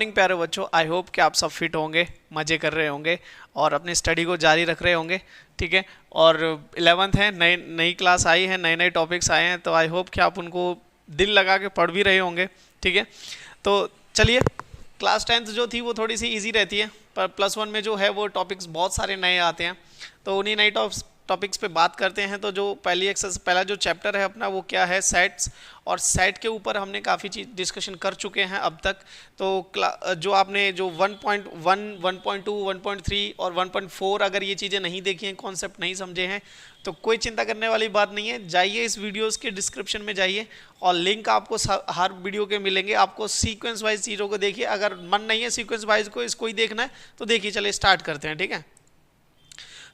Morning प्यारे बच्चों, I hope कि आप सब फिट होंगे, मज़े कर रहे होंगे और अपनी स्टडी को जारी रख रहे होंगे। ठीक है, और 11th है, नई नई क्लास आई है, नए नए टॉपिक्स आए हैं, तो आई होप कि आप उनको दिल लगा के पढ़ भी रहे होंगे। ठीक है, तो चलिए, क्लास 10th जो थी वो थोड़ी सी इजी रहती है, पर +1 में जो है वो टॉपिक्स बहुत सारे नए आते हैं, तो उन्हीं नए टॉपिक्स पे बात करते हैं। तो जो पहला जो चैप्टर है अपना वो क्या है, सेट्स, और सेट के ऊपर हमने काफ़ी चीज़ डिस्कशन कर चुके हैं अब तक। तो जो आपने जो 1.1, 1.2, 1.3 और 1.4 अगर ये चीज़ें नहीं देखी हैं, कॉन्सेप्ट नहीं समझे हैं, तो कोई चिंता करने वाली बात नहीं है। जाइए इस वीडियोस के डिस्क्रिप्शन में जाइए और लिंक आपको हर वीडियो के मिलेंगे। आपको सीक्वेंस वाइज चीज़ों को देखिए, अगर मन नहीं है सीक्वेंस वाइज को इसको ही देखना है तो देखिए। चलिए स्टार्ट करते हैं। ठीक है,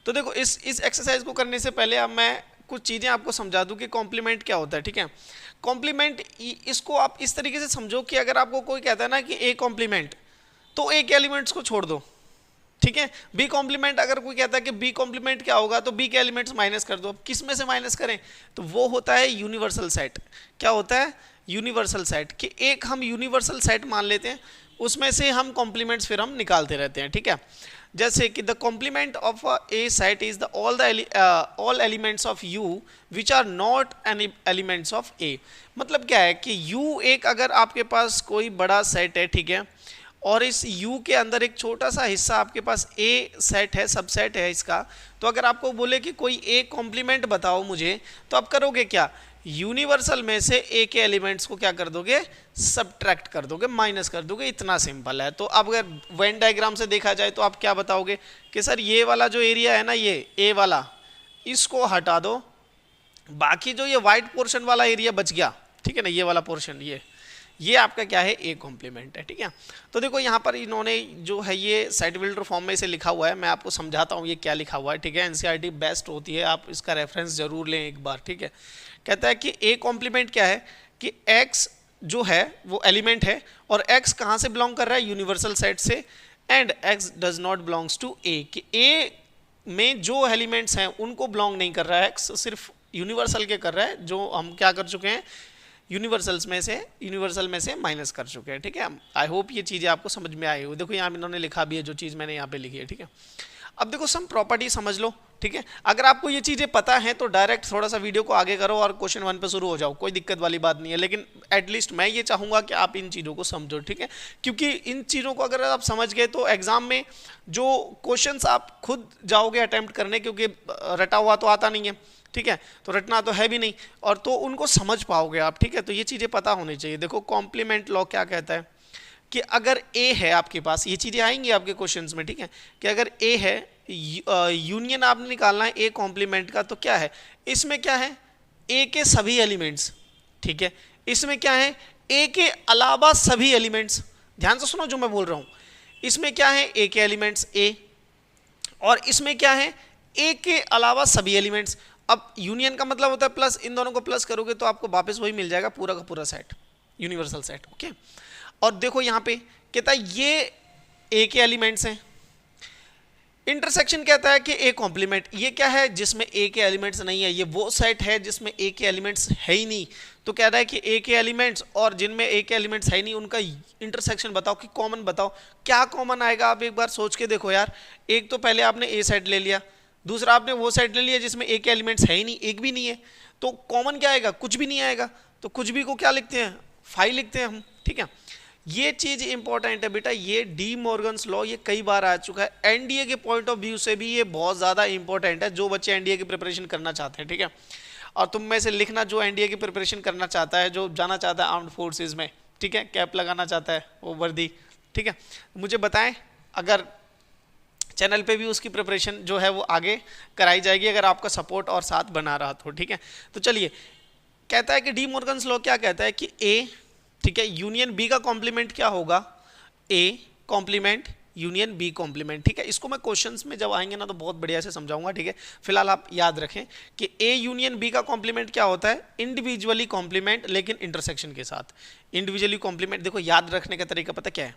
तो देखो इस एक्सरसाइज को करने से पहले अब मैं कुछ चीज़ें आपको समझा दूं कि कॉम्प्लीमेंट क्या होता है। ठीक है, कॉम्प्लीमेंट इसको आप इस तरीके से समझो कि अगर आपको कोई कहता है ना कि ए कॉम्प्लीमेंट, तो ए के एलिमेंट्स को छोड़ दो। ठीक है, बी कॉम्प्लीमेंट अगर कोई कहता है कि बी कॉम्प्लीमेंट क्या होगा, तो बी के एलिमेंट्स माइनस कर दो। अब किस में से माइनस करें, तो वो होता है यूनिवर्सल सेट। क्या होता है, यूनिवर्सल सेट, कि एक हम यूनिवर्सल सेट मान लेते हैं, उसमें से हम कॉम्प्लीमेंट्स फिर हम निकालते रहते हैं। ठीक है, जैसे कि the complement of a set is the all elements of U which are not any elements of A. मतलब क्या है कि यू एक अगर आपके पास कोई बड़ा सेट है, ठीक है, और इस U के अंदर एक छोटा सा हिस्सा आपके पास A सेट है, सबसेट है इसका, तो अगर आपको बोले कि कोई A कॉम्प्लीमेंट बताओ मुझे, तो आप करोगे क्या, यूनिवर्सल में से A के एलिमेंट्स को क्या कर दोगे, सब्ट्रैक्ट कर दोगे, माइनस कर दोगे। इतना सिंपल है। तो अब अगर वेन डायग्राम से देखा जाए तो आप क्या बताओगे कि सर ये वाला जो एरिया है ना, ये A वाला, इसको हटा दो, बाकी जो ये वाइट पोर्शन वाला एरिया बच गया, ठीक है ना, ये वाला पोर्शन, ये आपका क्या है, ए कॉम्प्लीमेंट है। ठीक है, तो देखो यहाँ पर इन्होंने जो है ये सेट बिल्डर फॉर्म में इसे लिखा हुआ है, मैं आपको समझाता हूँ ये क्या लिखा हुआ है। ठीक है, एनसीईआरटी बेस्ट होती है, आप इसका रेफरेंस जरूर लें एक बार। ठीक है, कहता है कि ए कॉम्प्लीमेंट क्या है कि एक्स जो है वो एलिमेंट है, और एक्स कहाँ से बिलोंग कर रहा है, यूनिवर्सल सेट से, and X does not belongs to A, कि ए में जो एलिमेंट्स हैं उनको बिलोंग नहीं कर रहा है, एक्स सिर्फ यूनिवर्सल के कर रहा है, जो हम क्या कर चुके हैं, यूनिवर्सल में से माइनस कर चुके हैं। ठीक है, आई होप ये चीज़ें आपको समझ में आई हो। देखो यहाँ इन्होंने लिखा भी है जो चीज़ मैंने यहाँ पे लिखी है। ठीक है, अब देखो सम प्रॉपर्टी समझ लो। ठीक है, अगर आपको ये चीज़ें पता हैं तो डायरेक्ट थोड़ा सा वीडियो को आगे करो और क्वेश्चन 1 पे शुरू हो जाओ, कोई दिक्कत वाली बात नहीं है, लेकिन एटलीस्ट मैं ये चाहूँगा कि आप इन चीज़ों को समझो। ठीक है, क्योंकि इन चीज़ों को अगर आप समझ गए तो एग्जाम में जो क्वेश्चंस आप खुद जाओगे अटेम्प्ट करने, क्योंकि रटा हुआ तो आता नहीं है, ठीक है, तो रटना तो है भी नहीं, और तो उनको समझ पाओगे आप। ठीक है, तो ये चीज़ें पता होनी चाहिए। देखो कॉम्प्लीमेंट लॉ क्या कहता है कि अगर ए है आपके पास, ये चीज़ें आएंगी आपके क्वेश्चंस में। ठीक है, कि अगर ए है, यूनियन आपने निकालना है ए कॉम्प्लीमेंट का, तो क्या है, इसमें क्या है, ए के सभी एलिमेंट्स। ठीक है, इसमें क्या है, ए के अलावा सभी एलिमेंट्स। ध्यान से सुनो जो मैं बोल रहा हूँ, इसमें क्या है, ए के एलिमेंट्स ए, और इसमें क्या है, ए के अलावा सभी एलिमेंट्स। अब यूनियन का मतलब होता है प्लस, इन दोनों को प्लस करोगे तो आपको वापस वही मिल जाएगा, पूरा का पूरा सेट, यूनिवर्सल सेट। ओके, और देखो यहाँ पे कहता है ये ए के एलिमेंट्स हैं, इंटरसेक्शन कहता है कि ए कॉम्प्लीमेंट, ये क्या है, जिसमें ए के एलिमेंट्स नहीं है, ये वो सेट है जिसमें ए के एलिमेंट्स है ही नहीं। तो कह रहा है कि ए के एलिमेंट्स और जिनमें ए के एलिमेंट्स है ही नहीं उनका इंटरसेक्शन बताओ, कि कॉमन बताओ। क्या कॉमन आएगा, आप एक बार सोच के देखो यार। एक तो पहले आपने ए सेट ले लिया, दूसरा आपने वो सेट ले लिया जिसमें ए के एलिमेंट्स है ही नहीं, एक भी नहीं है, तो कॉमन क्या आएगा, कुछ भी नहीं आएगा। तो कुछ भी को क्या लिखते हैं, फाई लिखते हैं हम। ठीक है, ये चीज इंपॉर्टेंट है बेटा, ये डी मॉर्गन्स लॉ ये कई बार आ चुका है, एनडीए के पॉइंट ऑफ व्यू से भी ये बहुत ज्यादा इंपॉर्टेंट है, जो बच्चे एनडीए की प्रिपरेशन करना चाहते हैं। ठीक है, और तुम में से लिखना जो एनडीए की प्रिपरेशन करना चाहता है, जो जाना चाहता है आर्म्ड फोर्सेज में, ठीक है, कैप लगाना चाहता है, वो वर्दी, ठीक है, मुझे बताएं, अगर चैनल पे भी उसकी प्रिपरेशन जो है वो आगे कराई जाएगी, अगर आपका सपोर्ट और साथ बना रहा तो। ठीक है, तो चलिए, कहता है कि डी मॉर्गन्स लॉ क्या कहता है कि ए, ठीक है, यूनियन बी का कॉम्प्लीमेंट क्या होगा, A complement union B complement. ठीक है, इसको मैं क्वेश्चंस में जब आएंगे ना तो बहुत बढ़िया से समझाऊंगा। ठीक है, फिलहाल आप याद रखें कि ए यूनियन बी का कॉम्प्लीमेंट क्या होता है, इंडिविजुअली कॉम्प्लीमेंट लेकिन इंटरसेक्शन के साथ। इंडिविजुअली कॉम्प्लीमेंट, देखो याद रखने का तरीका पता क्या है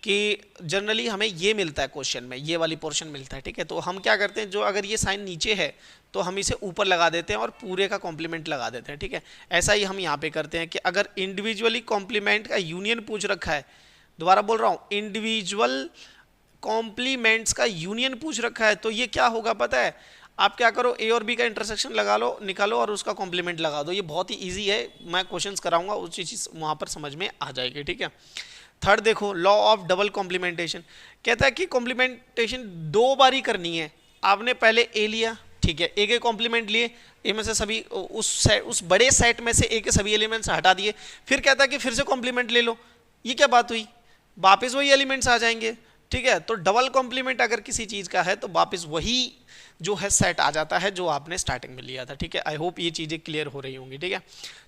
कि जनरली हमें ये मिलता है क्वेश्चन में, ये वाली पोर्शन मिलता है। ठीक है, तो हम क्या करते हैं, जो अगर ये साइन नीचे है तो हम इसे ऊपर लगा देते हैं और पूरे का कॉम्प्लीमेंट लगा देते हैं। ठीक है, ऐसा ही हम यहाँ पे करते हैं कि अगर इंडिविजुअली कॉम्प्लीमेंट का यूनियन पूछ रखा है दोबारा बोल रहा हूँ, इंडिविजुअल कॉम्प्लीमेंट्स का यूनियन पूछ रखा है, तो ये क्या होगा पता है, आप क्या करो, ए और बी का इंटरसेक्शन लगा लो, निकालो और उसका कॉम्प्लीमेंट लगा दो। ये बहुत ही इजी है, मैं क्वेश्चंस कराऊंगा, उसी चीज वहां पर समझ में आ जाएगी, ठीक है। थर्ड देखो, लॉ ऑफ डबल कॉम्प्लीमेंटेशन, कहता है कि कॉम्प्लीमेंटेशन 2 बार ही करनी है। आपने पहले ए लिया, ठीक है, ए के कॉम्प्लीमेंट लिए, ए में से सभी उस बड़े सेट में से ए के सभी एलिमेंट्स हटा दिए, फिर कहता है कि फिर से कॉम्प्लीमेंट ले लो। ये क्या बात हुई, वापस वही एलिमेंट्स आ जाएंगे, ठीक है। तो डबल कॉम्प्लीमेंट अगर किसी चीज का है तो वापस वही जो है सेट आ जाता है जो आपने स्टार्टिंग में लिया था, ठीक है। आई होप ये चीजें क्लियर हो रही होंगी, ठीक है।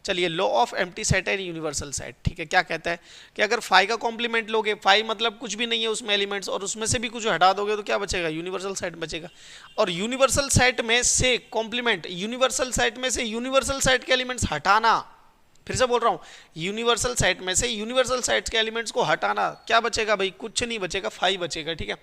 चलिए, law of empty set and universal set, ठीक है, क्या कहता है कि अगर फाइव का कॉम्प्लीमेंट लोगे, फाइव मतलब कुछ भी नहीं है उसमें एलिमेंट्स, और उसमें से भी कुछ हटा दोगे तो क्या बचेगा, यूनिवर्सल सेट बचेगा। और यूनिवर्सल सेट में से कॉम्प्लीमेंट, यूनिवर्सल सेट में से यूनिवर्सल सेट के एलिमेंट्स हटाना, फिर से बोल रहा हूं, यूनिवर्सल सेट में से यूनिवर्सल सेट के एलिमेंट्स को हटाना, क्या बचेगा भाई, कुछ नहीं बचेगा, 5 बचेगा, ठीक है।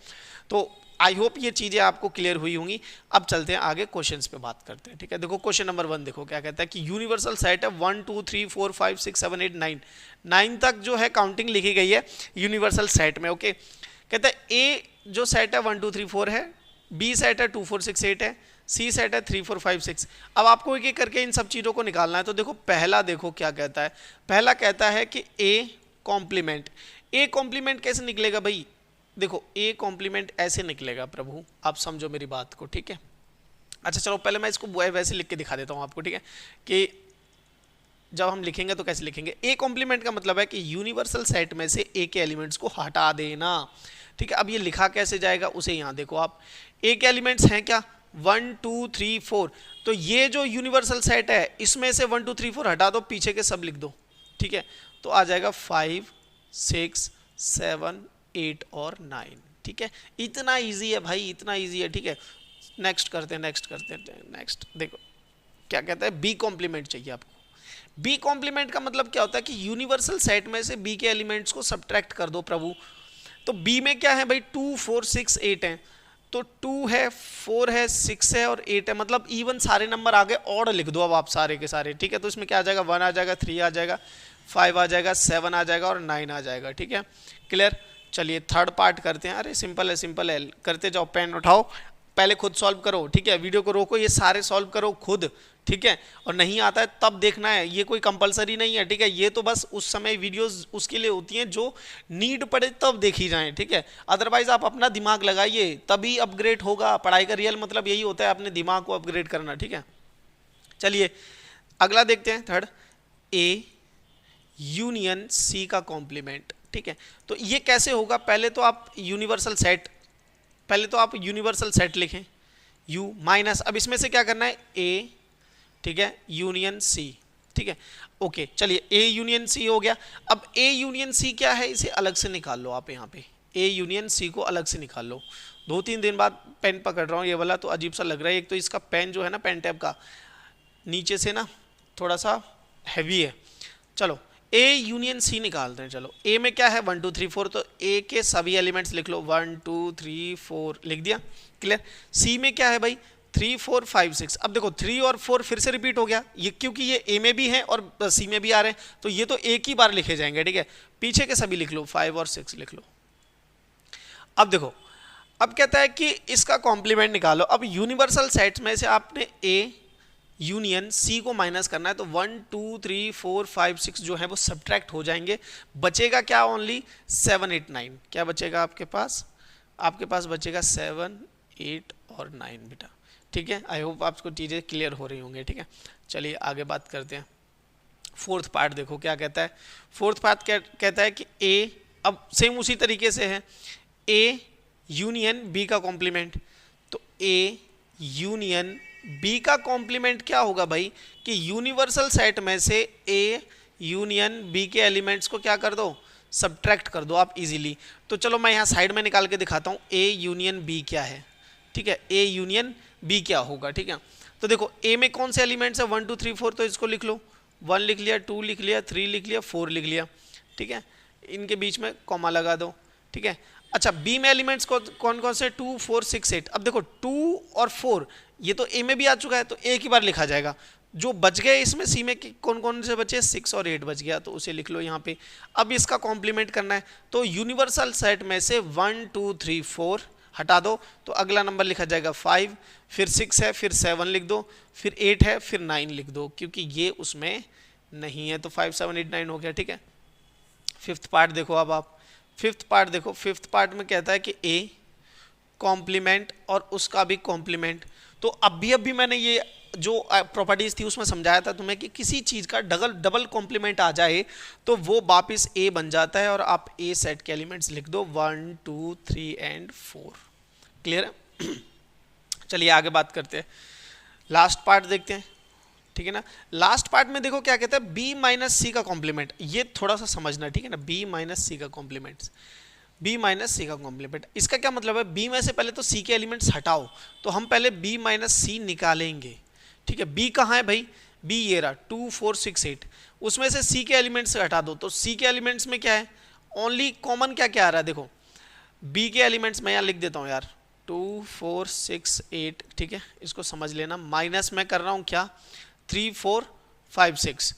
तो आई होप ये चीजें आपको क्लियर हुई होंगी। अब चलते हैं आगे, क्वेश्चंस पे बात करते हैं, ठीक है। देखो क्वेश्चन नंबर 1 देखो क्या कहता है कि यूनिवर्सल सेट है 1 2 3 4 5 6 7 8 9, 9 तक जो है काउंटिंग लिखी गई है यूनिवर्सल सेट में, ओके। कहता है ए जो सेट है 1 2 3 4 है, बी सेट है 2 4 6 8 है, सी सेट है 3 4 5 6। अब आपको एक एक करके इन सब चीज़ों को निकालना है। तो देखो पहला देखो क्या कहता है, पहला कहता है कि ए कॉम्प्लीमेंट, ए कॉम्प्लीमेंट कैसे निकलेगा भाई, देखो ए कॉम्प्लीमेंट ऐसे निकलेगा प्रभु, आप समझो मेरी बात को, ठीक है। अच्छा चलो पहले मैं इसको वैसे लिख के दिखा देता हूँ आपको, ठीक है, कि जब हम लिखेंगे तो कैसे लिखेंगे। ए कॉम्प्लीमेंट का मतलब है कि यूनिवर्सल सेट में से ए के एलिमेंट्स को हटा देना, ठीक है। अब ये लिखा कैसे जाएगा उसे यहाँ देखो आप, ए के एलिमेंट्स हैं क्या 1 2 3 4, तो ये जो यूनिवर्सल सेट है इसमें से 1 2 3 4 हटा दो, पीछे के सब लिख दो, ठीक है। तो आ जाएगा 5 6 7 8 और 9, ठीक है। इतना इजी है भाई, इतना इजी है, ठीक है। नेक्स्ट करते हैं, नेक्स्ट करते हैं, नेक्स्ट देखो क्या कहता है, बी कॉम्प्लीमेंट चाहिए आपको। बी कॉम्प्लीमेंट का मतलब क्या होता है कि यूनिवर्सल सेट में से बी के एलिमेंट्स को सब्ट्रैक्ट कर दो प्रभु। तो बी में क्या है भाई, 2 4 6 8 है, तो 2 है 4 है 6 है और 8 है, मतलब इवन सारे नंबर आगे और लिख दो अब आप सारे के सारे, ठीक है। तो इसमें क्या आ जाएगा, 1 आ जाएगा, 3 आ जाएगा, 5 आ जाएगा, 7 आ जाएगा और 9 आ जाएगा, ठीक है, क्लियर। चलिए थर्ड पार्ट करते हैं, अरे सिंपल है, सिंपल है, करते जाओ, पेन उठाओ, पहले खुद सॉल्व करो, ठीक है, वीडियो को रोको, ये सारे सॉल्व करो खुद, ठीक है। और नहीं आता है तब देखना है, ये कोई कंपलसरी नहीं है, ठीक है। ये तो बस उस समय वीडियोस उसके लिए होती हैं जो नीड पड़े तब देखी जाएं, ठीक है। अदरवाइज आप अपना दिमाग लगाइए तभी अपग्रेड होगा, पढ़ाई का रियल मतलब यही होता है, अपने दिमाग को अपग्रेड करना, ठीक है। चलिए अगला देखते हैं, थर्ड, ए यूनियन सी का कॉम्प्लीमेंट, ठीक है। तो ये कैसे होगा, पहले तो आप यूनिवर्सल सेट, पहले तो आप यूनिवर्सल सेट लिखें, यू माइनस, अब इसमें से क्या करना है, ए, ठीक है, यूनियन सी, ठीक है, ओके। चलिए ए यूनियन सी हो गया। अब ए यूनियन सी क्या है, इसे अलग से निकाल लो आप, यहाँ पे ए यूनियन सी को अलग से निकाल लो। 2-3 दिन बाद पेन पकड़ रहा हूँ, ये वाला तो अजीब सा लग रहा है, एक तो इसका पेन जो है ना, पेन टैब का नीचे से ना थोड़ा सा हैवी है। चलो ए यूनियन सी निकालते हैं, चलो ए में क्या है 1 2 3 4, तो ए के सभी एलिमेंट्स लिख लो, 1 2 3 4 लिख दिया, क्लियर। सी में क्या है भाई 3 4 5 6, अब देखो 3 और 4 फिर से रिपीट हो गया, ये क्योंकि ये ए में भी है और सी में भी आ रहे हैं, तो ये तो एक ही बार लिखे जाएंगे, ठीक है। पीछे के सभी लिख लो, 5 और 6 लिख लो। अब देखो, अब कहता है कि इसका कॉम्प्लीमेंट निकालो। अब यूनिवर्सल सेट्स में से आपने ए यूनियन सी को माइनस करना है, तो 1 2 3 4 5 6 जो है वो सब्ट्रैक्ट हो जाएंगे, बचेगा क्या, ओनली 7 8 9, क्या बचेगा आपके पास, आपके पास बचेगा 7 8 और 9 बेटा, ठीक है। आई होप आपको चीज़ें क्लियर हो रही होंगी, ठीक है। चलिए आगे बात करते हैं, फोर्थ पार्ट देखो क्या कहता है। फोर्थ पार्ट कहता है कि ए, अब सेम उसी तरीके से है, ए यूनियन बी का कॉम्प्लीमेंट, तो ए यूनियन बी का कॉम्प्लीमेंट क्या होगा भाई, कि यूनिवर्सल सेट में से ए यूनियन बी के एलिमेंट्स को क्या कर दो, सब्ट्रैक्ट कर दो आप इजीली। तो चलो मैं यहाँ साइड में निकाल के दिखाता हूँ ए यूनियन बी क्या है, ठीक है, ए यूनियन बी क्या होगा, ठीक है। तो देखो ए में कौन से एलिमेंट्स है 1 2 3 4, तो इसको लिख लो, 1 लिख लिया, 2 लिख लिया, 3 लिख लिया, 4 लिख लिया, ठीक है, इनके बीच में कॉमा लगा दो, ठीक है। अच्छा बी में एलिमेंट्स कौन कौन से 2 4 6 8, अब देखो 2 और 4 ये तो ए में भी आ चुका है, तो एक ही बार लिखा जाएगा, जो बच गए इसमें सी में कौन कौन से बचे, 6 और 8 बच गया, तो उसे लिख लो यहाँ पे। अब इसका कॉम्प्लीमेंट करना है, तो यूनिवर्सल सेट में से 1 2 3 4 हटा दो, तो अगला नंबर लिखा जाएगा 5, फिर 6 है, फिर 7 लिख दो, फिर 8 है, फिर 9 लिख दो, क्योंकि ये उसमें नहीं है, तो 5 7 8 9 हो गया, ठीक है। फिफ्थ पार्ट देखो, अब आप फिफ्थ पार्ट देखो। फिफ्थ पार्ट में कहता है कि ए कॉम्प्लीमेंट और उसका भी कॉम्प्लीमेंट। तो अभी मैंने ये जो प्रॉपर्टीज थी उसमें समझाया था तुम्हें कि किसी चीज का डबल कॉम्प्लीमेंट आ जाए तो वो वापिस ए बन जाता है, और आप ए सेट के एलिमेंट्स लिख दो 1 2 3 एंड 4। क्लियर है? चलिए आगे बात करते हैं, लास्ट पार्ट देखते हैं, ठीक है ना। लास्ट पार्ट में देखो क्या कहता है, बी माइनस सी का कॉम्प्लीमेंट, ये थोड़ा सा समझना, ठीक है ना। बी माइनस सी का कॉम्प्लीमेंट, बी माइनस सी का कॉम्प्लीमेंट, इसका क्या मतलब है, बी में से पहले तो सी के एलिमेंट्स हटाओ, तो हम पहले बी माइनस सी निकालेंगे, ठीक है। बी कहाँ है भाई, बी ये रहा 2 4 6 8, उसमें से सी के एलिमेंट्स से हटा दो, तो सी के एलिमेंट्स में क्या है, ओनली कॉमन क्या क्या आ रहा है, देखो बी के एलिमेंट्स मैं यहाँ लिख देता हूँ यार 2 4 6 8, ठीक है, इसको समझ लेना। माइनस मैं कर रहा हूँ क्या, 3 4 5 6,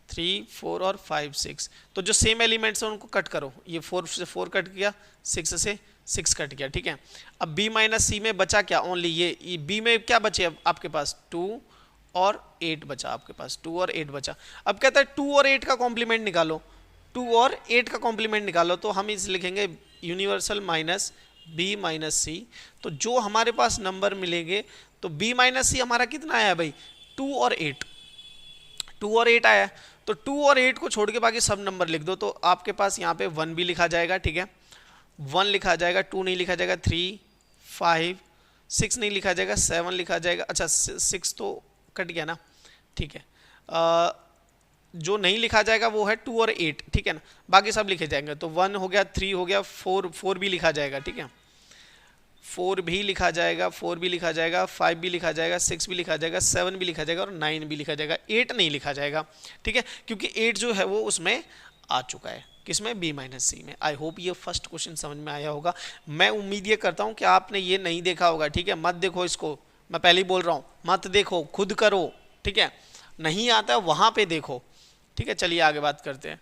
3 4 और 5 6, तो जो सेम एलिमेंट्स हैं उनको कट करो, ये 4 से 4 कट गया, 6 से 6 कट गया, ठीक है। अब b माइनस सी में बचा क्या, ओनली ये b में क्या बचे अब आपके पास 2 और 8 बचा, आपके पास 2 और 8 बचा। अब कहता है 2 और 8 का कॉम्प्लीमेंट निकालो, 2 और 8 का कॉम्प्लीमेंट निकालो, तो हम इस लिखेंगे यूनिवर्सल माइनस b माइनस सी, तो जो हमारे पास नंबर मिलेंगे, तो b माइनस सी हमारा कितना आया भाई, 2 और 8, 2 और 8 आया, तो 2 और 8 को छोड़ के बाकी सब नंबर लिख दो, तो आपके पास यहाँ पे 1 भी लिखा जाएगा, ठीक है, 1 लिखा जाएगा, 2 नहीं लिखा जाएगा, 3 5 6 नहीं लिखा जाएगा, 7 लिखा जाएगा, अच्छा 6 तो कट गया ना, ठीक है। जो नहीं लिखा जाएगा वो है 2 और 8, ठीक है ना, बाकी सब लिखे जाएंगे, तो 1 हो गया, 3 हो गया, 4 भी लिखा जाएगा, ठीक है, 4 भी लिखा जाएगा, 4 भी लिखा जाएगा, 5 भी लिखा जाएगा, 6 भी लिखा जाएगा, 7 भी लिखा जाएगा, और 9 भी लिखा जाएगा, 8 नहीं लिखा जाएगा, ठीक है, क्योंकि 8 जो है वो उसमें आ चुका है, किसमें, b माइनस सी में। आई होप ये फर्स्ट क्वेश्चन समझ में आया होगा। मैं उम्मीद ये करता हूँ कि आपने ये नहीं देखा होगा, ठीक है, मत देखो इसको, मैं पहले ही बोल रहा हूँ, मत देखो, खुद करो, ठीक है, नहीं आता है वहाँ पे देखो, ठीक है। चलिए आगे बात करते हैं।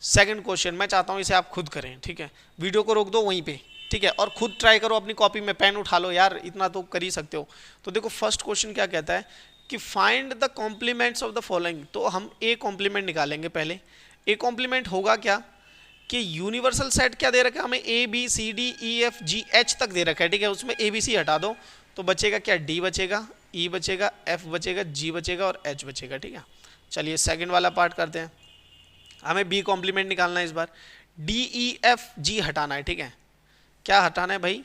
सेकंड क्वेश्चन मैं चाहता हूँ इसे आप खुद करें, ठीक है, वीडियो को रोक दो वहीं पे, ठीक है, और खुद ट्राई करो, अपनी कॉपी में पेन उठा लो यार, इतना तो कर ही सकते हो। तो देखो फर्स्ट क्वेश्चन क्या कहता है कि find the complements of the following, तो हम ए कॉम्प्लीमेंट निकालेंगे पहले। ए कॉम्प्लीमेंट होगा क्या कि यूनिवर्सल सेट क्या दे रखा है हमें, A B C D E F G H तक दे रखा है, ठीक है, उसमें ए बी सी हटा दो, तो बचेगा क्या, डी बचेगा, ई बचेगा, एफ बचेगा, जी बचेगा और एच बचेगा, ठीक है। चलिए सेकंड वाला पार्ट करते हैं, हमें बी कॉम्प्लीमेंट निकालना है इस बार, डी ई एफ जी हटाना है, ठीक है, क्या हटाना है भाई,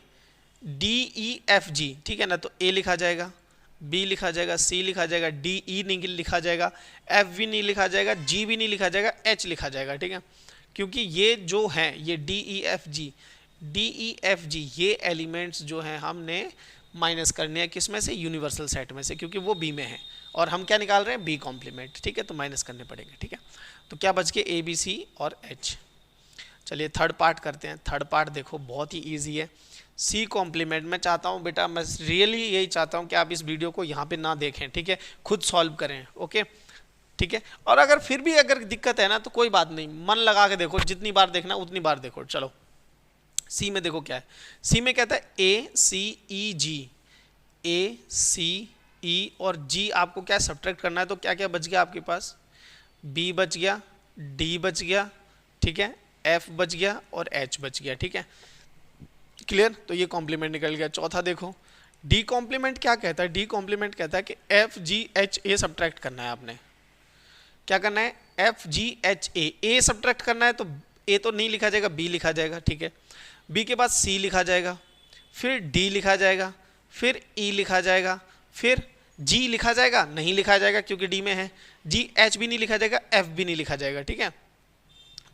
डी ई एफ जी, ठीक है ना, तो ए लिखा जाएगा, बी लिखा जाएगा, सी लिखा जाएगा, डी ई नहीं लिखा जाएगा, एफ भी नहीं लिखा जाएगा, जी भी नहीं लिखा जाएगा, एच लिखा जाएगा, ठीक है, क्योंकि ये जो है ये डी ई एफ जी, डी ई एफ जी ये एलिमेंट्स जो हैं हमने माइनस करने हैं किस में से, यूनिवर्सल सेट में से, क्योंकि वो बी में है, और हम क्या निकाल रहे हैं, बी कॉम्प्लीमेंट, ठीक है, तो माइनस करने पड़ेंगे, ठीक है। तो क्या बच गए, ए बी सी और एच। चलिए थर्ड पार्ट करते हैं। थर्ड पार्ट देखो बहुत ही ईजी है, सी कॉम्प्लीमेंट। मैं चाहता हूँ बेटा, मैं रियली यही चाहता हूँ कि आप इस वीडियो को यहाँ पे ना देखें, ठीक है, खुद सॉल्व करें, ओके, ठीक है। और अगर फिर भी अगर दिक्कत है ना तो कोई बात नहीं, मन लगा के देखो, जितनी बार देखना उतनी बार देखो। चलो सी में देखो क्या है, सी में कहता है ए सी ई जी, ए सी ई और जी आपको क्या सब्ट्रैक्ट करना है, तो क्या क्या बच गया आपके पास, बी बच गया, डी बच गया, ठीक है, एफ बच गया और एच बच गया, ठीक है, क्लियर। तो ये कॉम्प्लीमेंट निकल गया। चौथा देखो, डी कॉम्प्लीमेंट क्या कहता है, डी कॉम्प्लीमेंट कहता है कि F G H A subtract करना है, आपने क्या करना है, F G H A subtract करना है, तो ए तो नहीं लिखा जाएगा, बी लिखा जाएगा, ठीक है, बी के बाद सी लिखा जाएगा, फिर डी लिखा जाएगा, फिर ई लिखा जाएगा, फिर जी लिखा जाएगा, नहीं लिखा जाएगा क्योंकि डी में है, जी एच भी नहीं लिखा जाएगा, एफ भी नहीं लिखा जाएगा, ठीक है।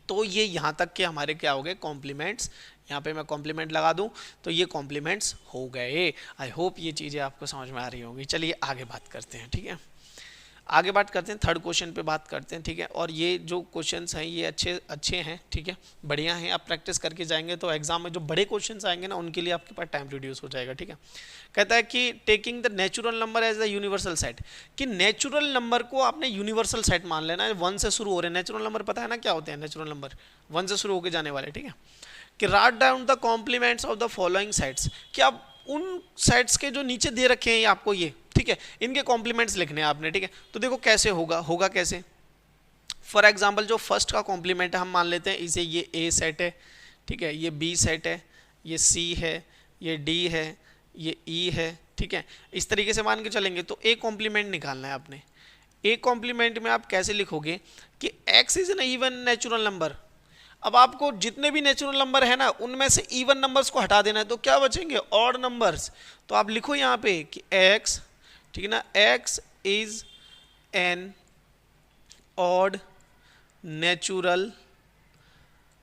तो ये यहाँ तक के हमारे क्या हो गए, कॉम्प्लीमेंट्स। यहाँ पे मैं कॉम्प्लीमेंट लगा दूँ तो ये कॉम्प्लीमेंट्स हो गए। आई होप ये चीज़ें आपको समझ में आ रही होंगी। चलिए आगे बात करते हैं, ठीक है। आगे बात करते हैं, थर्ड क्वेश्चन पे बात करते हैं, ठीक है। और ये जो क्वेश्चंस हैं ये अच्छे हैं, ठीक है, बढ़िया हैं। आप प्रैक्टिस करके जाएंगे तो एग्जाम में जो बड़े क्वेश्चंस आएंगे ना उनके लिए आपके पास टाइम रिड्यूस हो जाएगा, ठीक है। कहता है कि taking the natural number as the universal set, कि नेचुरल नंबर को आपने यूनिवर्सल सेट मान लेना है। 1 से शुरू हो रहे हैं नेचुरल नंबर, पता है ना क्या होते हैं नेचुरल नंबर, 1 से शुरू होकर जाने वाले, ठीक है। कि write down the complements of the following sets, कि आप उन सेट्स के जो नीचे दे रखे हैं आपको ये, ठीक है, इनके कॉम्प्लीमेंट्स लिखने हैं आपने, ठीक है। तो देखो कैसे होगा कैसे। फॉर एग्जाम्पल जो फर्स्ट का कॉम्प्लीमेंट है हम मान लेते हैं इसे, ये ए सेट है, ठीक है, ये बी सेट है, ये सी है, ये डी है, ये ई है, ठीक है। इस तरीके से मान के चलेंगे तो ए कॉम्प्लीमेंट निकालना है आपने। ए कॉम्प्लीमेंट में आप कैसे लिखोगे कि x is an even natural number. अब आपको जितने भी नेचुरल नंबर है ना उनमें से इवन नंबर्स को हटा देना है, तो क्या बचेंगे, ऑड नंबर्स। तो आप लिखो यहाँ पे कि एक्स, ठीक है ना, x is an odd natural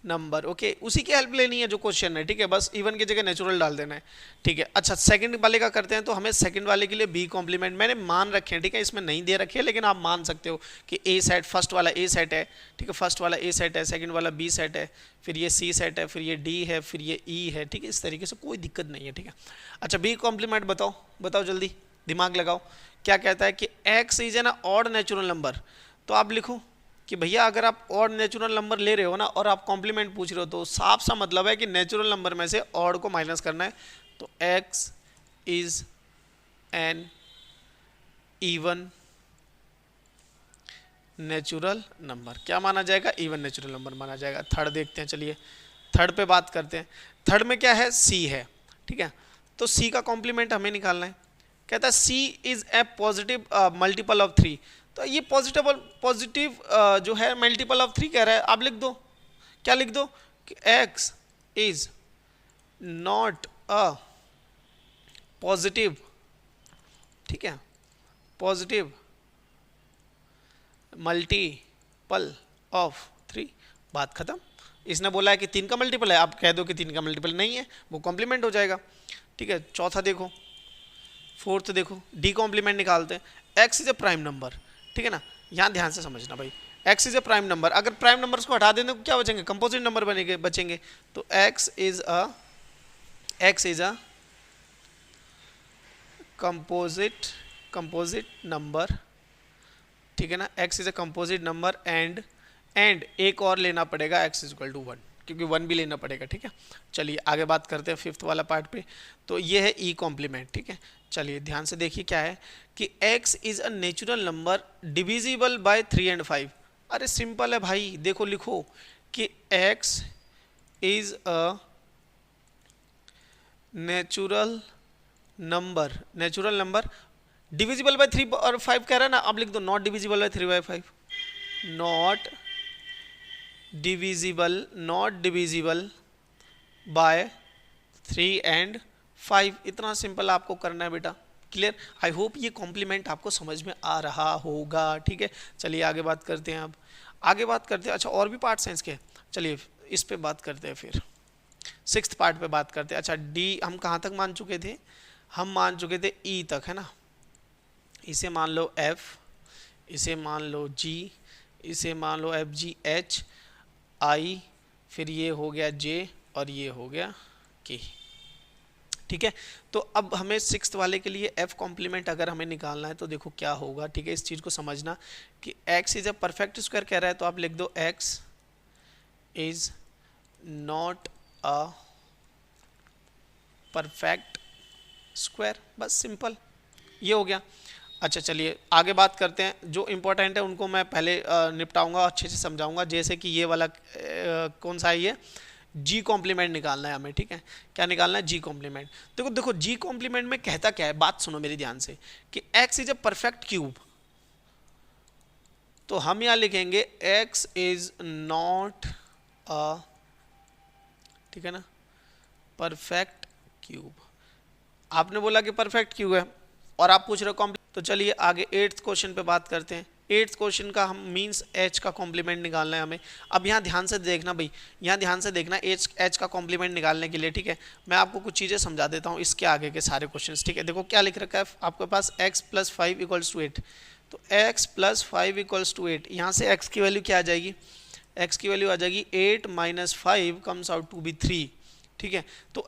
number, okay. उसी की हेल्प लेनी है जो क्वेश्चन है, ठीक है, बस इवन की जगह नेचुरल डाल देना है, ठीक है। अच्छा सेकंड वाले का करते हैं, तो हमें सेकंड वाले के लिए बी कॉम्प्लीमेंट मैंने मान रखे हैं, ठीक है, इसमें नहीं दे रखे हैं लेकिन आप मान सकते हो कि ए सेट, फर्स्ट वाला ए सेट है, ठीक है, फर्स्ट वाला ए सेट है, सेकंड वाला बी सेट है, फिर ये सी सेट है, फिर ये डी है, फिर ये ई है, ठीक है। इस तरीके से कोई दिक्कत नहीं है, ठीक है। अच्छा बी कॉम्प्लीमेंट बताओ जल्दी, दिमाग लगाओ। क्या कहता है कि x is an odd natural number, तो आप लिखो कि भैया अगर आप ऑड नेचुरल नंबर ले रहे हो ना और आप कॉम्प्लीमेंट पूछ रहे हो तो साफ सा मतलब है कि नेचुरल नंबर में से ऑड को माइनस करना है। तो x is an even natural number, क्या माना जाएगा, इवन नेचुरल नंबर माना जाएगा। थर्ड देखते हैं, चलिए थर्ड पे बात करते हैं। थर्ड में क्या है, c है, ठीक है। तो c का कॉम्प्लीमेंट हमें निकालना है। कहता है c is a positive multiple of 3, तो ये पॉजिटिव जो है मल्टीपल ऑफ 3 कह रहा है, आप लिख दो, क्या लिख दो कि x is not a positive, ठीक है, पॉजिटिव मल्टीपल ऑफ 3, बात खत्म। इसने बोला है कि 3 का मल्टीपल है, आप कह दो कि 3 का मल्टीपल नहीं है, वो कॉम्प्लीमेंट हो जाएगा, ठीक है। चौथा देखो, फोर्थ देखो, डी कॉम्प्लीमेंट निकालते हैं। x is a prime number, ठीक है ना, यहाँ ध्यान से समझना भाई, x is a prime number. अगर प्राइम नंबर्स को हटा दें तो क्या बचेंगे, कंपोजिट नंबर बचेंगे। तो x is a composite number, ठीक है ना, x is a composite number and एक और लेना पड़ेगा x इज इक्वल टू 1, क्योंकि 1 भी लेना पड़ेगा, ठीक है। चलिए आगे बात करते हैं फिफ्थ वाला पार्ट पे। तो ये है ई कॉम्प्लीमेंट, ठीक है। चलिए ध्यान से देखिए क्या है कि x is a natural number divisible by 3 and 5। अरे सिंपल है भाई, देखो लिखो कि x is a natural number divisible by 3 और 5 कह रहा है ना, अब लिख दो not divisible by 3 by 5, not divisible by 3 and 5। इतना सिंपल आपको करना है बेटा, क्लियर। आई होप ये कॉम्प्लीमेंट आपको समझ में आ रहा होगा, ठीक है। चलिए आगे बात करते हैं, अब आगे बात करते हैं। अच्छा और भी पार्ट्स हैं इसके, चलिए इस पे बात करते हैं, फिर सिक्स्थ पार्ट पे बात करते हैं। अच्छा डी हम कहाँ तक मान चुके थे, हम मान चुके थे ई तक, है ना। इसे मान लो एफ, इसे मान लो जी, इसे मान लो एफ जी एच आई, फिर ये हो गया जे और ये हो गया के, ठीक है। तो अब हमें सिक्स्थ वाले के लिए एफ कॉम्प्लीमेंट अगर हमें निकालना है तो देखो क्या होगा, ठीक है। इस चीज़ को समझना कि x is a perfect square कह रहा है, तो आप लिख दो x is not a perfect square, बस सिंपल, ये हो गया। अच्छा चलिए आगे बात करते हैं, जो इंपॉर्टेंट है उनको मैं पहले निपटाऊंगा, अच्छे से समझाऊंगा। जैसे कि ये वाला कौन सा है, ये जी कॉम्प्लीमेंट निकालना है हमें, ठीक है। क्या निकालना है, जी कॉम्प्लीमेंट। देखो जी कॉम्प्लीमेंट में कहता क्या है, बात सुनो मेरी ध्यान से, कि x is a perfect cube, तो हम यहाँ लिखेंगे x इज नॉट अ, ठीक है ना, परफेक्ट क्यूब। आपने बोला कि परफेक्ट क्यूब है और आप पूछ रहे हो कॉम्प्लीमेंट, तो चलिए आगे 8th क्वेश्चन पे बात करते हैं। 8th क्वेश्चन का हम मींस h का कॉम्प्लीमेंट निकालना है हमें। अब यहाँ ध्यान से देखना भाई, यहाँ ध्यान से देखना h का कॉम्प्लीमेंट निकालने के लिए, ठीक है। मैं आपको कुछ चीज़ें समझा देता हूँ इसके आगे के सारे क्वेश्चंस, ठीक है। देखो क्या लिख रखा है आपके पास, x + 5 = 8, तो x प्लस 5 इक्वल्स टू 8, यहाँ से x की वैल्यू क्या आ जाएगी, x की वैल्यू आ जाएगी 8 minus 5 comes out to be 3, ठीक है। तो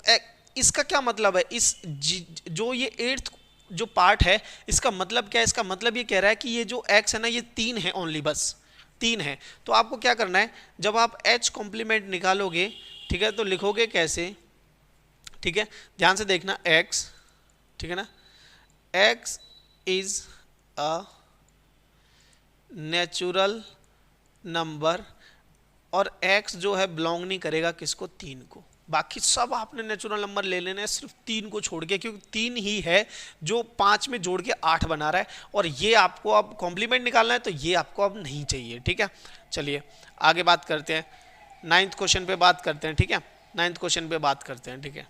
इसका क्या मतलब है, इस जो ये 8th जो पार्ट है इसका मतलब क्या है, इसका मतलब ये कह रहा है कि ये जो x है ना ये 3 है ओनली, बस 3 है। तो आपको क्या करना है, जब आप h कॉम्प्लीमेंट निकालोगे, ठीक है, तो लिखोगे कैसे, ठीक है, ध्यान से देखना, x, ठीक है ना, x is a natural number और x जो है बिलोंग नहीं करेगा किसको, 3 को। बाकी सब आपने नेचुरल नंबर ले लेने हैं सिर्फ 3 को छोड़ के, क्योंकि 3 ही है जो 5 में जोड़ के 8 बना रहा है, और ये आपको अब कॉम्प्लीमेंट निकालना है तो ये आपको अब नहीं चाहिए, ठीक है। चलिए आगे बात करते हैं, 9th क्वेश्चन पे बात करते हैं, ठीक है, 9th क्वेश्चन पे बात करते हैं, ठीक है।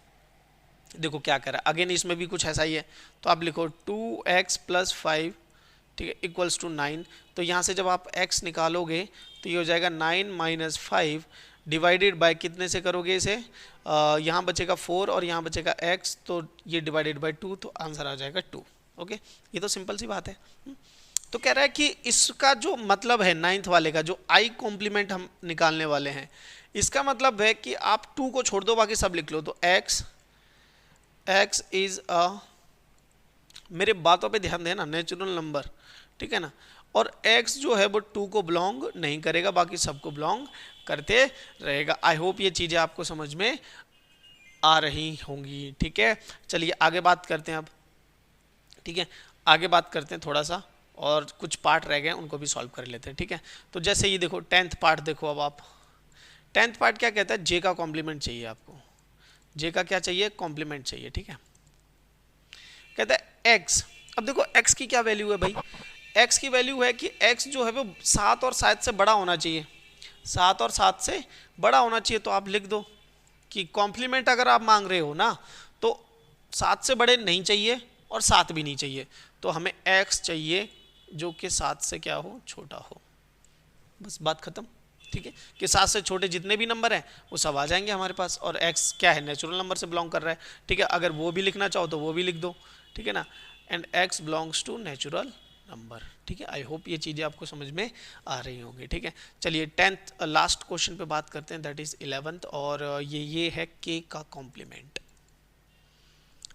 देखो क्या कर रहा है, अगेन इसमें भी कुछ ऐसा ही है, तो आप लिखो 2x प्लस 5, ठीक है, इक्वल्स टू 9। तो यहाँ से जब आप x निकालोगे तो ये हो जाएगा 9 माइनस 5 डिवाइडेड बाय कितने से करोगे इसे, यहाँ बचेगा 4 और यहाँ बचेगा x, तो ये डिवाइडेड बाय 2, तो आंसर आ जाएगा 2। ओके, ये तो सिंपल सी बात है। तो कह रहा है कि इसका जो मतलब है 9th वाले का, जो i कॉम्प्लीमेंट हम निकालने वाले हैं, इसका मतलब है कि आप 2 को छोड़ दो बाकी सब लिख लो। तो x इज अ, मेरे बातों पे ध्यान देना, नेचुरल नंबर, ठीक है ना, और x जो है वो 2 को बिलोंग नहीं करेगा, बाकी सबको बिलोंग करते रहेगा। आई होप ये चीज़ें आपको समझ में आ रही होंगी, ठीक है। चलिए आगे बात करते हैं अब, ठीक है, आगे बात करते हैं थोड़ा सा, और कुछ पार्ट रह गए उनको भी सॉल्व कर लेते हैं, ठीक है। तो जैसे ये देखो 10th पार्ट देखो, अब आप 10th पार्ट क्या कहता है, j का कॉम्प्लीमेंट चाहिए आपको, j का क्या चाहिए, कॉम्प्लीमेंट चाहिए, ठीक है। कहता है x, अब देखो x की क्या वैल्यू है भाई, x की वैल्यू है कि x जो है वो 7 और 7 से बड़ा होना चाहिए, 7 और 7 से बड़ा होना चाहिए। तो आप लिख दो कि कॉम्प्लीमेंट अगर आप मांग रहे हो ना, तो 7 से बड़े नहीं चाहिए और 7 भी नहीं चाहिए, तो हमें x चाहिए जो कि 7 से क्या हो, छोटा हो, बस बात खत्म, ठीक है। कि 7 से छोटे जितने भी नंबर हैं वो सब आ जाएंगे हमारे पास, और x क्या है, नेचुरल नंबर से बिलोंग कर रहा है, ठीक है। अगर वो भी लिखना चाहो तो वो भी लिख दो, ठीक है ना, and x belongs to natural number, ठीक है। आई होप ये चीज़ें आपको समझ में आ रही होंगी, ठीक है। चलिए 10th लास्ट क्वेश्चन पे बात करते हैं, दैट इज 11th, और ये है k का कॉम्प्लीमेंट,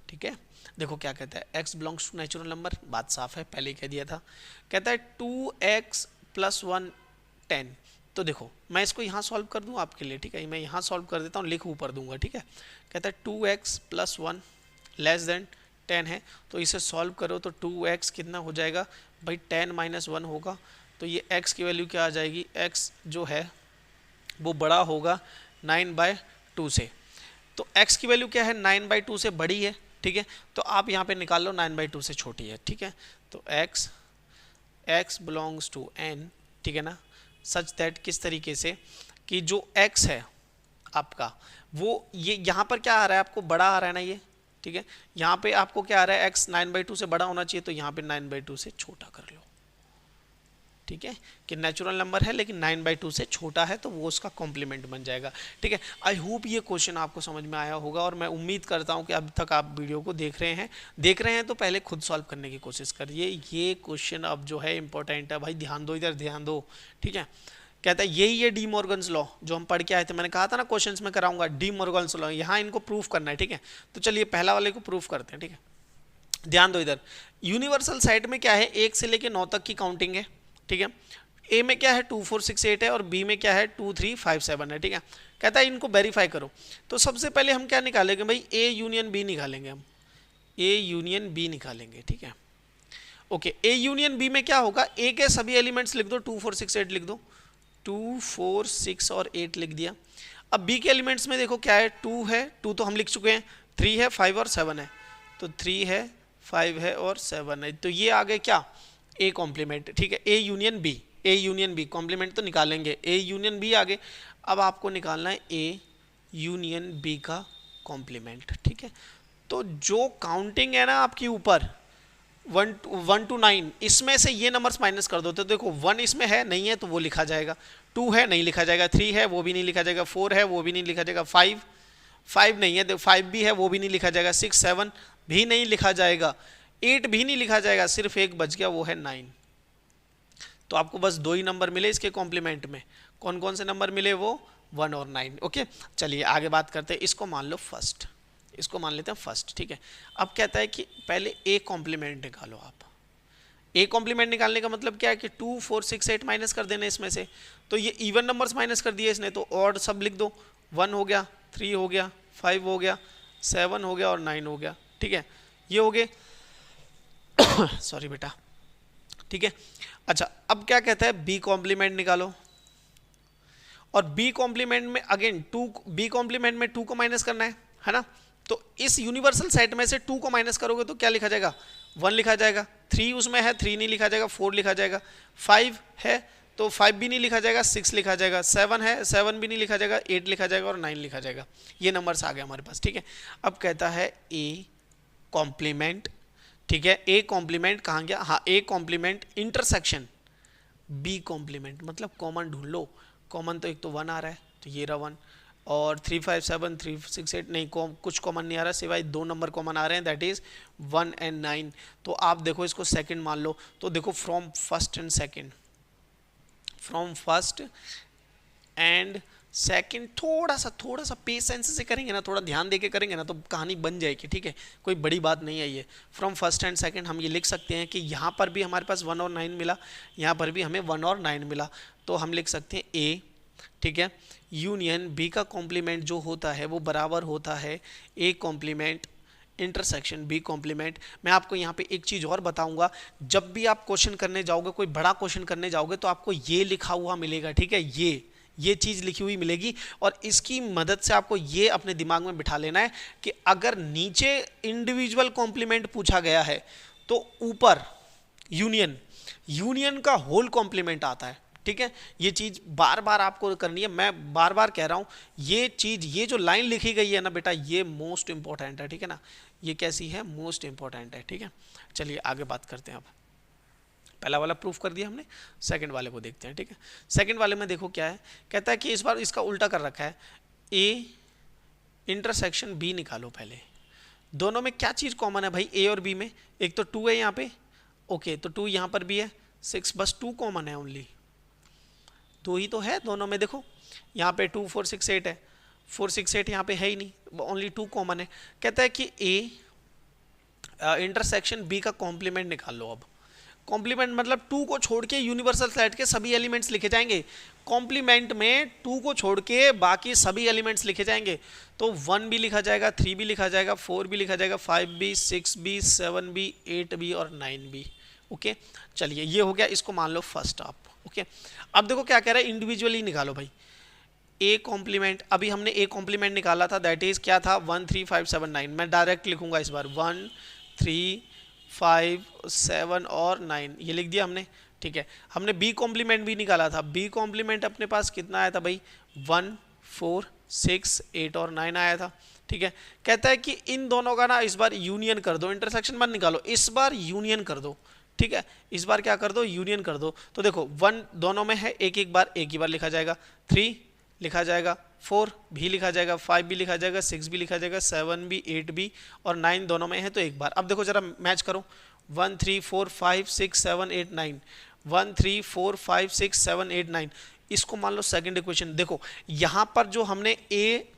ठीक है। देखो क्या कहता है, x belongs to natural number, बात साफ है, पहले ही कह दिया था। कहता है 2x प्लस 1 10। तो देखो मैं इसको यहाँ सॉल्व कर दूँ आपके लिए, ठीक है, मैं यहाँ सॉल्व कर देता हूँ, लिख ऊपर दूंगा, ठीक है। कहता है 2x प्लस 1 लेस देन 10 है, तो इसे सॉल्व करो तो 2x कितना हो जाएगा भाई, 10 माइनस 1 होगा, तो ये x की वैल्यू क्या आ जाएगी, x जो है वो बड़ा होगा 9/2 से। तो x की वैल्यू क्या है, 9/2 से बड़ी है, ठीक है। तो आप यहाँ पे निकाल लो 9/2 से छोटी है, ठीक है। तो x बिलोंग्स टू n, ठीक है ना, सच दैट किस तरीके से कि जो x है आपका वो ये यहाँ पर क्या आ रहा है, आपको बड़ा आ रहा है ना ये, ठीक है। यहाँ पे आपको क्या आ रहा है, x 9/2 से बड़ा होना चाहिए, तो यहाँ पे 9/2 से छोटा कर लो, ठीक है, कि नेचुरल नंबर है लेकिन 9/2 से छोटा है, तो वो उसका कॉम्प्लीमेंट बन जाएगा, ठीक है। आई होप ये क्वेश्चन आपको समझ में आया होगा, और मैं उम्मीद करता हूँ कि अब तक आप वीडियो को देख रहे हैं तो पहले खुद सॉल्व करने की कोशिश करिए। ये क्वेश्चन अब जो है इंपॉर्टेंट है भाई, ध्यान दो, इधर ध्यान दो, ठीक है। कहता है यही है डी मॉर्गन्स लॉ जो हम पढ़ के आए थे, मैंने कहा था ना क्वेश्चंस में कराऊंगा, डी मॉर्गन्स लॉ, यहाँ इनको प्रूफ करना है, ठीक है। तो चलिए पहला वाले को प्रूफ करते हैं, ठीक है। ध्यान दो इधर, यूनिवर्सल सेट में क्या है, 1 से लेके 9 तक की काउंटिंग है, ठीक है। ए में क्या है 2 4 6 8 है, और बी में क्या है 2 3 5 7 है, ठीक है। कहता है इनको वेरीफाई करो, तो सबसे पहले हम क्या निकालेंगे भाई, ए यूनियन बी निकालेंगे, हम ए यूनियन बी निकालेंगे, ठीक है। ओके, ए यूनियन बी में क्या होगा, ए के सभी एलिमेंट्स लिख दो, 2 4 6 8 लिख दो, 2 4 6 और 8 लिख दिया। अब बी के एलिमेंट्स में देखो क्या है, 2 है, 2 तो हम लिख चुके हैं, 3 है, 5 और 7 है, तो 3 है, 5 है और 7 है, तो ये आ गए क्या, ए कॉम्प्लीमेंट, ठीक है। A union B, A union B complement तो निकालेंगे, ए यूनियन बी आगे। अब आपको निकालना है ए यूनियन बी का कॉम्प्लीमेंट, ठीक है। तो जो काउंटिंग है ना आपकी ऊपर 1 to 9, इसमें से ये नंबर्स माइनस कर दो, तो देखो 1 इसमें है नहीं है तो वो लिखा जाएगा, 2 है नहीं लिखा जाएगा, 3 है वो भी नहीं लिखा जाएगा, 4 है वो भी नहीं लिखा जाएगा, 5 नहीं है, 5 भी है वो भी नहीं लिखा जाएगा, 6 7 भी नहीं लिखा जाएगा, 8 भी नहीं लिखा जाएगा, सिर्फ एक बच गया वो है 9, तो आपको बस 2 ही नंबर मिले इसके कॉम्प्लीमेंट में। कौन कौन से नंबर मिले? वो 1 और 9। ओके, चलिए आगे बात करते हैं। इसको मान लो फर्स्ट, इसको मान लेते हैं फर्स्ट, ठीक है। अब कहता है कि पहले ए कॉम्प्लीमेंट निकालो आप। ए कॉम्प्लीमेंट निकालने का मतलब क्या है कि 2 4 6 8 माइनस कर देना इसमें से। तो ये इवन नंबर्स माइनस कर दिए इसने, तो ऑड सब लिख दो। 1 हो गया, 3 हो गया, 5 हो गया, 7 हो गया और 9 हो गया, ठीक है। ये हो गए सॉरी बेटा, ठीक है। अच्छा, अब क्या कहता है? बी कॉम्प्लीमेंट निकालो। और बी कॉम्प्लीमेंट में अगेन 2, बी कॉम्प्लीमेंट में 2 को माइनस करना है ना। तो इस यूनिवर्सल सेट में से 2 को माइनस करोगे तो क्या लिखा जाएगा? 1 लिखा जाएगा। 3 उसमें है, 3 नहीं लिखा जाएगा, 4 लिखा जाएगा। 5 है तो 5 भी नहीं लिखा जाएगा, 6 लिखा जाएगा। 7 है, 7 भी नहीं लिखा जाएगा, 8 लिखा जाएगा और 9 लिखा जाएगा। ये नंबर्स आ गए हमारे पास, ठीक है। अब कहता है ए कॉम्प्लीमेंट, ठीक है। ए कॉम्प्लीमेंट कहाँ गया? हाँ, A complement intersection B complement, मतलब कॉमन ढूंढ लो। कॉमन तो एक तो 1 आ रहा है, तो ये रहा 1, और 3 5 7 3 6 8 नहीं, कुछ कॉमन नहीं आ रहा सिवाय 2 नंबर कॉमन आ रहे हैं, दैट इज 1 एंड 9। तो आप देखो इसको सेकंड मान लो, तो देखो from first and second, from first and second, थोड़ा सा पेशेंस से करेंगे ना, थोड़ा ध्यान देके करेंगे ना, तो कहानी बन जाएगी, ठीक है। कोई बड़ी बात नहीं है ये। फ्रॉम फर्स्ट एंड सेकंड हम ये लिख सकते हैं कि यहाँ पर भी हमारे पास 1 और 9 मिला, यहाँ पर भी हमें 1 और 9 मिला, तो हम लिख सकते हैं ए, ठीक है, यूनियन बी का कॉम्प्लीमेंट जो होता है वो बराबर होता है A complement intersection B complement. मैं आपको यहाँ पे एक चीज़ और बताऊंगा, जब भी आप क्वेश्चन करने जाओगे, कोई बड़ा क्वेश्चन करने जाओगे, तो आपको ये लिखा हुआ मिलेगा, ठीक है। ये चीज़ लिखी हुई मिलेगी, और इसकी मदद से आपको ये अपने दिमाग में बिठा लेना है कि अगर नीचे इंडिविजुअल कॉम्प्लीमेंट पूछा गया है तो ऊपर यूनियन का होल कॉम्प्लीमेंट आता है, ठीक है। ये चीज़ बार बार आपको करनी है, मैं बार बार कह रहा हूँ। ये चीज़, ये जो लाइन लिखी गई है ना बेटा, ये मोस्ट इंपॉर्टेंट है, ठीक है ना। ये कैसी है? मोस्ट इंपॉर्टेंट है, ठीक है। चलिए आगे बात करते हैं। अब पहला वाला प्रूफ कर दिया हमने, सेकंड वाले को देखते हैं, ठीक है। सेकंड वाले में देखो क्या है, कहता है कि इस बार इसका उल्टा कर रखा है, ए इंटरसेक्शन बी निकालो पहले। दोनों में क्या चीज़ कॉमन है भाई? ए और बी में एक तो 2 है यहाँ पे, ओके, तो 2 यहाँ पर भी है, 6, बस 2 कॉमन है, ओनली 2 ही तो है दोनों में। देखो यहाँ पे 2 4 6 8 है, 4 6 8 यहाँ पे है ही नहीं, ओनली 2 कॉमन है। कहता है कि ए इंटरसेक्शन बी का कॉम्प्लीमेंट निकाल लो। अब कॉम्प्लीमेंट मतलब 2 को छोड़ के यूनिवर्सल सेट के सभी एलिमेंट्स लिखे जाएंगे। कॉम्प्लीमेंट में 2 को छोड़ के बाकी सभी एलिमेंट्स लिखे जाएंगे, तो 1 भी लिखा जाएगा, 3 भी लिखा जाएगा, 4 भी लिखा जाएगा, 5 भी, 6 भी, 7 भी, 8 भी और 9 भी। ओके, चलिए ये हो गया, इसको मान लो फर्स्ट आप। ओके, अब देखो क्या कह रहा है, इंडिविजुअली निकालो भाई ए कॉम्प्लीमेंट। अभी हमने ए कॉम्प्लीमेंट निकाला था, दैट इज क्या था? 1 3 5 7 9। मैं डायरेक्ट लिखूंगा इस बार 1 3 5 7 और 9, ये लिख दिया हमने, ठीक है। हमने बी कॉम्प्लीमेंट भी निकाला था, बी कॉम्प्लीमेंट अपने पास कितना आया था भाई? 1 4 6 8 और 9 आया था, ठीक है। कहता है कि इन दोनों का ना इस बार यूनियन कर दो, इंटरसेक्शन मत निकालो, इस बार यूनियन कर दो, ठीक है। इस बार क्या कर दो? यूनियन कर दो। तो देखो 1 दोनों में है, एक ही बार लिखा जाएगा, 3 लिखा जाएगा, 4 भी लिखा जाएगा, 5 भी लिखा जाएगा, 6 भी लिखा जाएगा, 7 भी, 8 भी और 9 दोनों में है तो एक बार। अब देखो जरा मैच करो, 1 3 4 5 6 7 8 9, 1 3 4 5 6 7 8 9। इसको मान लो सेकंड इक्वेशन। देखो यहाँ पर जो हमने ए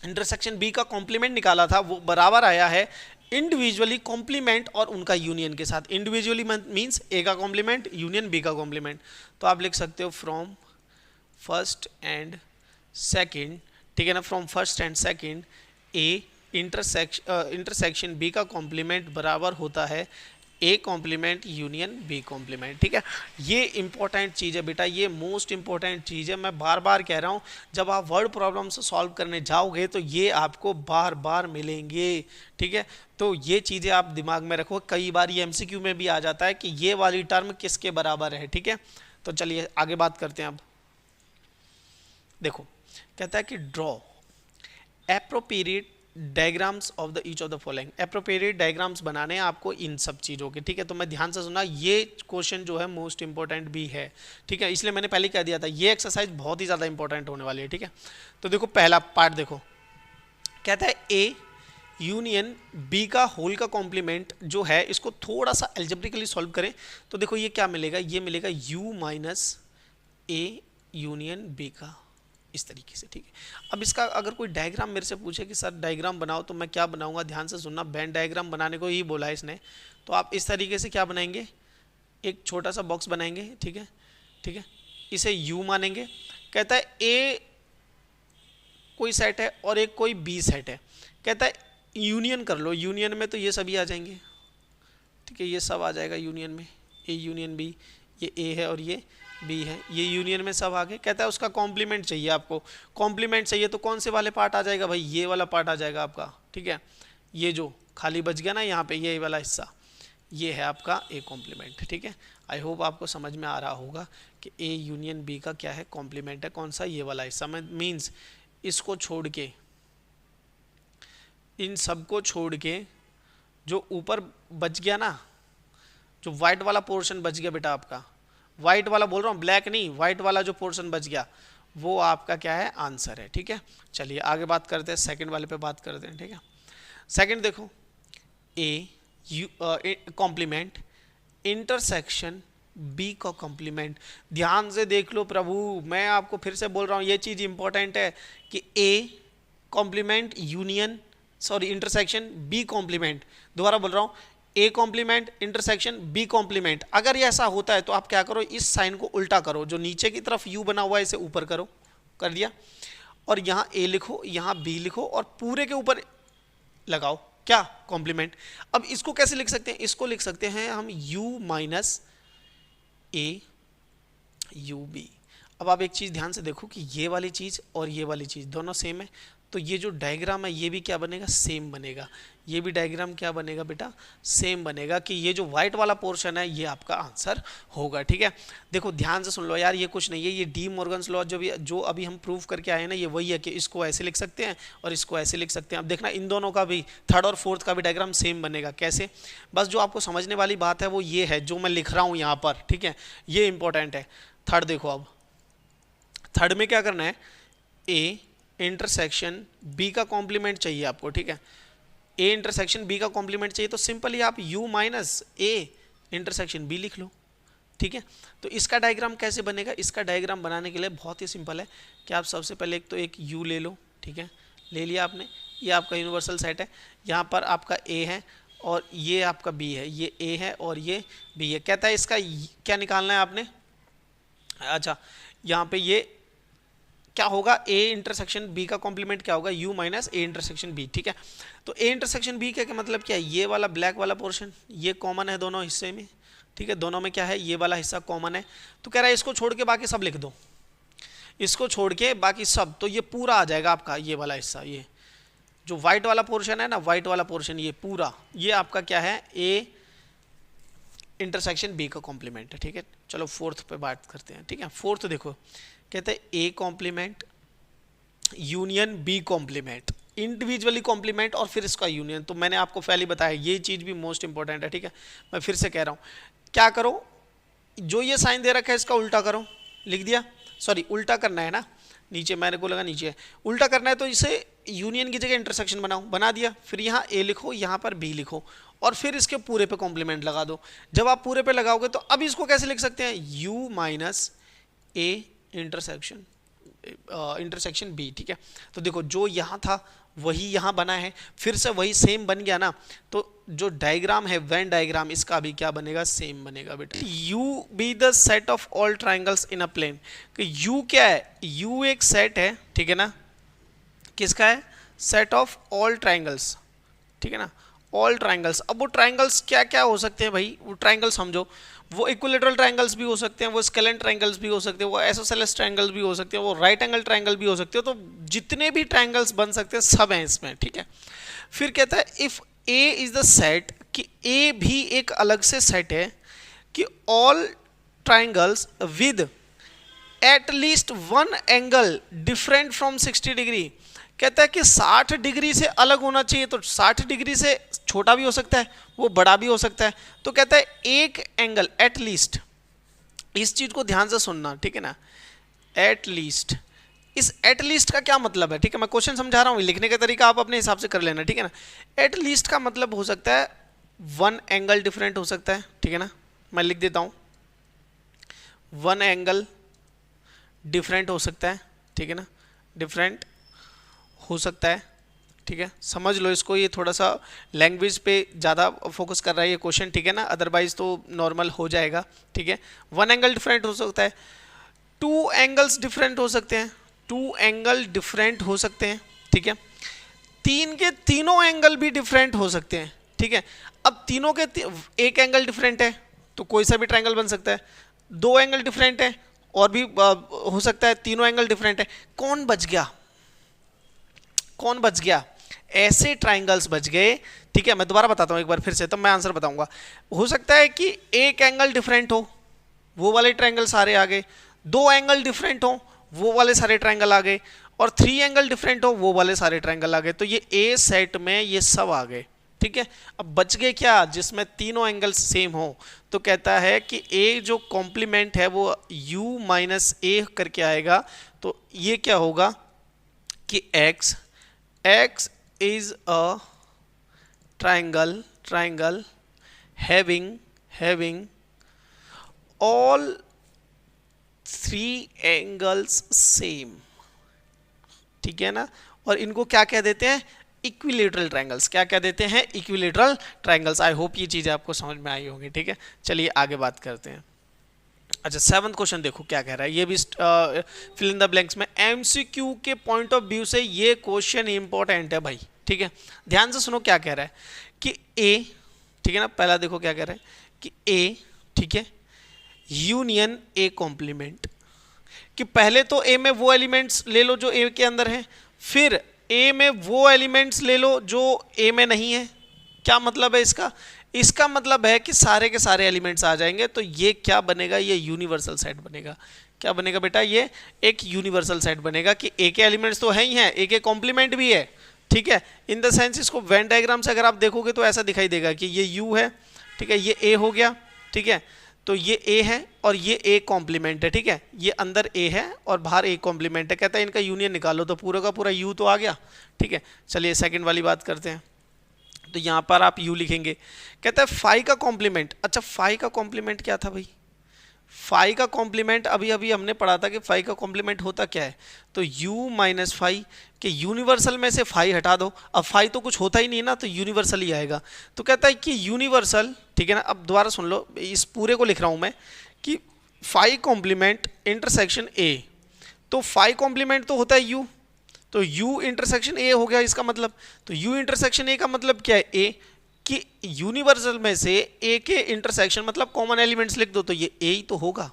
इंटरसेक्शन बी का कॉम्प्लीमेंट निकाला था वो बराबर आया है इंडिविजुअली कॉम्प्लीमेंट और उनका यूनियन के साथ। इंडिविजुअली मीन्स ए का कॉम्प्लीमेंट यूनियन बी का कॉम्प्लीमेंट। तो आप लिख सकते हो फ्रॉम फर्स्ट एंड सेकंड, ठीक है ना, from first and second A intersection B का कॉम्प्लीमेंट बराबर होता है A complement union B complement, ठीक है। ये इंपॉर्टेंट चीज़ है बेटा, ये मोस्ट इंपॉर्टेंट चीज़ है। मैं बार बार कह रहा हूँ, जब आप वर्ड प्रॉब्लम्स सॉल्व करने जाओगे तो ये आपको बार बार मिलेंगे, ठीक है। तो ये चीज़ें आप दिमाग में रखो, कई बार ये एमसीक्यू में भी आ जाता है कि ये वाली टर्म किसके बराबर है, ठीक है। तो चलिए आगे बात करते हैं। अब देखो कहता है कि draw appropriate diagrams of the each of the following. Appropriate diagrams बनाने हैं आपको इन सब चीज़ों के, ठीक है। तो मैं ध्यान से सुना, ये क्वेश्चन जो है मोस्ट इंपॉर्टेंट भी है, ठीक है, इसलिए मैंने पहले कह दिया था ये एक्सरसाइज बहुत ही ज़्यादा इंपॉर्टेंट होने वाली है, ठीक है। तो देखो पहला पार्ट देखो, कहता है ए यूनियन बी का होल का कॉम्प्लीमेंट जो है, इसको थोड़ा सा एल्जेब्रिकली सॉल्व करें तो देखो ये क्या मिलेगा, ये मिलेगा u minus A union B का, इस तरीके से, ठीक है। अब इसका अगर कोई डायग्राम मेरे से पूछे कि सर डायग्राम बनाओ, तो मैं क्या बनाऊंगा, ध्यान से सुनना, वेन डायग्राम बनाने को ही बोला है इसने। तो आप इस तरीके से क्या बनाएंगे, एक छोटा सा बॉक्स बनाएंगे, ठीक है, ठीक है, इसे u मानेंगे। कहता है ए कोई सेट है और एक कोई बी सेट है, कहता है यूनियन कर लो, यूनियन में तो ये सभी आ जाएंगे, ठीक है, ये सब आ जाएगा यूनियन में, ए यूनियन बी, ये ए है और ये बी है, ये यूनियन में सब आ गए। कहता है उसका कॉम्प्लीमेंट चाहिए आपको, कॉम्प्लीमेंट चाहिए तो कौन से वाले पार्ट आ जाएगा भाई, ये वाला पार्ट आ जाएगा आपका, ठीक है, ये जो खाली बच गया ना यहाँ पे, ये वाला हिस्सा, ये है आपका ए कॉम्प्लीमेंट, ठीक है। आई होप आपको समझ में आ रहा होगा कि ए यूनियन बी का क्या है, कॉम्प्लीमेंट है, कौन सा, ये वाला हिस्सा में, मीन्स इसको छोड़ के, इन सबको छोड़ के जो ऊपर बच गया ना, जो वाइट वाला पोर्शन बच गया बेटा आपका, वाइट वाला बोल रहा हूँ, ब्लैक नहीं, वाइट वाला जो पोर्शन बच गया वो आपका क्या है, आंसर है, ठीक है। चलिए आगे बात करते हैं, सेकंड वाले पे बात करते हैं, ठीक है। सेकंड देखो, ए कॉम्प्लीमेंट इंटरसेक्शन बी का कॉम्प्लीमेंट, ध्यान से देख लो प्रभु, मैं आपको फिर से बोल रहा हूँ, ये चीज़ इंपॉर्टेंट है कि A complement union, sorry intersection B complement, दोबारा बोल रहा हूँ, A complement intersection B complement. अगर ये ऐसा होता है तो आप क्या करो, इस साइन को उल्टा करो, जो नीचे की तरफ यू बना हुआ है इसे ऊपर करो, कर दिया, और यहाँ ए लिखो, यहाँ बी लिखो, और पूरे के ऊपर लगाओ क्या, कॉम्प्लीमेंट। अब इसको कैसे लिख सकते हैं, इसको लिख सकते हैं हम u minus A U B. अब आप एक चीज़ ध्यान से देखो कि ये वाली चीज़ और ये वाली चीज़ दोनों सेम है, तो ये जो डायग्राम है ये भी क्या बनेगा, सेम बनेगा, ये भी डायग्राम क्या बनेगा बेटा, सेम बनेगा, कि ये जो व्हाइट वाला पोर्शन है ये आपका आंसर होगा, ठीक है। देखो ध्यान से सुन लो यार, ये कुछ नहीं है, ये डी मॉर्गन्स लॉ जो अभी हम प्रूव करके आए हैं ना, ये वही है कि इसको ऐसे लिख सकते हैं और इसको ऐसे लिख सकते हैं। अब देखना इन दोनों का भी, थर्ड और फोर्थ का भी डायग्राम सेम बनेगा, कैसे, बस जो आपको समझने वाली बात है वो ये है जो मैं लिख रहा हूँ यहाँ पर, ठीक है, ये इंपॉर्टेंट है। थर्ड देखो, अब थर्ड में क्या करना है, ए इंटरसेक्शन बी का कॉम्प्लीमेंट चाहिए आपको, ठीक है, ए इंटरसेक्शन बी का कॉम्प्लीमेंट चाहिए, तो सिंपली आप u minus A intersection B लिख लो, ठीक है। तो इसका डायग्राम कैसे बनेगा, इसका डायग्राम बनाने के लिए बहुत ही सिंपल है कि आप सबसे पहले एक तो एक u ले लो, ठीक है, ले लिया आपने, ये आपका यूनिवर्सल सेट है, यहाँ पर आपका a है और ये आपका b है, ये a है और ये b है। कहता है इसका क्या निकालना है आपने, अच्छा यहाँ पे ये क्या होगा, a इंटरसेक्शन b का कॉम्प्लीमेंट क्या होगा, u minus A intersection b, ठीक है। तो a इंटरसेक्शन b का मतलब क्या है, ये वाला ब्लैक वाला पोर्शन ये कॉमन है दोनों हिस्से में, ठीक है, दोनों में क्या है, ये वाला हिस्सा कॉमन है, तो कह रहा है इसको छोड़ के बाकी सब लिख दो, इसको छोड़ के बाकी सब, तो ये पूरा आ जाएगा आपका, ये वाला हिस्सा, ये जो व्हाइट वाला पोर्शन है ना, व्हाइट वाला पोर्शन ये पूरा, ये आपका क्या है, a इंटरसेक्शन b का कॉम्प्लीमेंट है, ठीक है। चलो फोर्थ पे बात करते हैं, ठीक है। फोर्थ देखो, कहते हैं A complement union B complement, individually complement और फिर इसका यूनियन। तो मैंने आपको पहले बताया ये चीज़ भी मोस्ट इंपॉर्टेंट है, ठीक है, मैं फिर से कह रहा हूँ, क्या करो, जो ये साइन दे रखा है इसका उल्टा करो, लिख दिया, सॉरी उल्टा करना है ना, नीचे मेरे को लगा नीचे है, उल्टा करना है, तो इसे यूनियन की जगह इंटरसेक्शन बनाओ, बना दिया, फिर यहाँ ए लिखो, यहाँ पर बी लिखो, और फिर इसके पूरे पे कॉम्प्लीमेंट लगा दो। जब आप पूरे पे लगाओगे तो अब इसको कैसे लिख सकते हैं, u minus A intersection B, ठीक है। तो देखो जो यहाँ था वही यहाँ बना है, फिर से वही सेम बन गया ना, तो जो डायग्राम है वेन डायग्राम, इसका भी क्या बनेगा, सेम बनेगा बेटा। u be the set of all triangles in a plane, कि u क्या है, u एक सेट है, ठीक है ना, किसका है, सेट ऑफ ऑल ट्राइंगल्स, ठीक है ना, ऑल ट्राइंगल्स। अब वो ट्राइंगल्स क्या क्या हो सकते हैं भाई, वो ट्राइंगल्स समझो, वो इक्विलेटरल ट्राइंगल्स भी हो सकते हैं, वो स्केलेन ट्राइंगल्स भी हो सकते हैं, वो आइसोसेलेस ट्राइंगल्स भी हो सकते हैं, वो राइट एंगल ट्राइंगल भी हो सकते हैं, तो जितने भी ट्राइंगल्स बन सकते हैं सब हैं इसमें, ठीक है। फिर कहता है if A is the set, कि ए भी एक अलग से सेट है, कि all triangles with at least one angle different from 60 degree, कहता है कि 60 डिग्री से अलग होना चाहिए, तो 60 डिग्री से छोटा भी हो सकता है, वो बड़ा भी हो सकता है, तो कहता है एक एंगल एटलीस्ट, इस चीज को ध्यान से सुनना, ठीक है ना, एटलीस्ट इस एट लीस्ट का क्या मतलब है, ठीक है, मैं क्वेश्चन समझा रहा हूँ, लिखने का तरीका आप अपने हिसाब से कर लेना, ठीक है ना। एट लीस्ट का मतलब हो सकता है वन एंगल डिफरेंट हो सकता है, ठीक है ना, मैं लिख देता हूँ, वन एंगल डिफरेंट हो सकता है, ठीक है ना, डिफरेंट हो सकता है, ठीक है, समझ लो इसको, ये थोड़ा सा लैंग्वेज पे ज़्यादा फोकस कर रहा है ये क्वेश्चन, ठीक है ना, अदरवाइज तो नॉर्मल हो जाएगा, ठीक है। वन एंगल डिफरेंट हो सकता है, टू एंगल्स डिफरेंट हो सकते हैं, टू एंगल डिफरेंट हो सकते हैं, ठीक है, तीन के तीनों एंगल भी डिफरेंट हो सकते हैं, ठीक है। अब तीनों के एक एंगल डिफरेंट है तो कोई सा भी ट्रायंगल बन सकता है, दो एंगल डिफरेंट है और भी हो सकता है, तीनों एंगल डिफरेंट है, कौन बच गया, कौन बच गया, ऐसे ट्राइंगल्स बच गए, ठीक है। मैं दोबारा बताता हूँ एक बार फिर से, तब मैं आंसर बताऊंगा। हो सकता है कि एक एंगल डिफरेंट हो, वो वाले ट्राइंगल सारे आ गए, दो एंगल डिफरेंट हो, वो वाले सारे ट्राइंगल आ गए, और थ्री एंगल डिफरेंट हो, वो वाले सारे ट्राइंगल आ गए, तो ये ए सेट में ये सब आ गए, ठीक है। अब बच गए क्या, जिसमें तीनों एंगल्स सेम हो, तो कहता है कि ए जो कॉम्प्लीमेंट है वो u माइनस ए करके आएगा, तो ये क्या होगा कि x is a triangle having all three angles same, ठीक है ना, और इनको क्या कह देते हैं, इक्विलेटरल ट्रायंगल्स, क्या कह देते हैं, इक्विलेटरल ट्रायंगल्स। आई होप ये चीज़ें आपको समझ में आई होंगी, ठीक है। चलिए आगे बात करते हैं। अच्छा, सेवंथ क्वेश्चन देखो क्या कह रहा है, ये भी फिल इन द ब्लैंक्स में, एमसीक्यू के पॉइंट ऑफ व्यू से ये क्वेश्चन इंपॉर्टेंट है भाई, ठीक है, ध्यान से सुनो क्या कह रहा है कि ए, ठीक है ना, पहला देखो क्या कह रहा है कि ए, ठीक है, यूनियन ए कॉम्प्लीमेंट, कि पहले तो ए में वो एलिमेंट्स ले लो जो ए के अंदर है, फिर ए में वो एलिमेंट्स ले लो जो ए में नहीं है। क्या मतलब है इसका, इसका मतलब है कि सारे के सारे एलिमेंट्स आ जाएंगे, तो ये क्या बनेगा, ये यूनिवर्सल सेट बनेगा। क्या बनेगा बेटा, ये एक यूनिवर्सल सेट बनेगा कि ए के एलिमेंट्स तो है ही हैं, ए के कॉम्प्लीमेंट भी है, ठीक है। इन द सेंस इसको वेन डायग्राम से अगर आप देखोगे तो ऐसा दिखाई देगा कि ये यू है, ठीक है, ये ए हो गया, ठीक है, तो ये ए है और ये ए कॉम्प्लीमेंट है, ठीक है, ये अंदर ए है और बाहर ए कॉम्प्लीमेंट है, कहता है इनका यूनियन निकालो, तो पूरा का पूरा यू तो आ गया, ठीक है। चलिए सेकंड वाली बात करते हैं, तो यहाँ पर आप u लिखेंगे, कहता है फाई का कॉम्प्लीमेंट। अच्छा, फाई का कॉम्प्लीमेंट क्या था भाई, फाई का कॉम्प्लीमेंट अभी अभी हमने पढ़ा था कि फाई का कॉम्प्लीमेंट होता क्या है, तो u माइनस फाई के यूनिवर्सल में से फाई हटा दो, अब फाई तो कुछ होता ही नहीं ना, तो यूनिवर्सल ही आएगा, तो कहता है कि यूनिवर्सल, ठीक है ना। अब दोबारा सुन लो, इस पूरे को लिख रहा हूँ मैं कि फाई कॉम्प्लीमेंट इंटरसेक्शन a, तो फाई कॉम्प्लीमेंट तो होता है u, तो u इंटरसेक्शन a हो गया इसका मतलब, तो u इंटरसेक्शन a का मतलब क्या है, a कि यूनिवर्सल में से a के इंटरसेक्शन मतलब कॉमन एलिमेंट्स लिख दो, तो ये a ही तो होगा,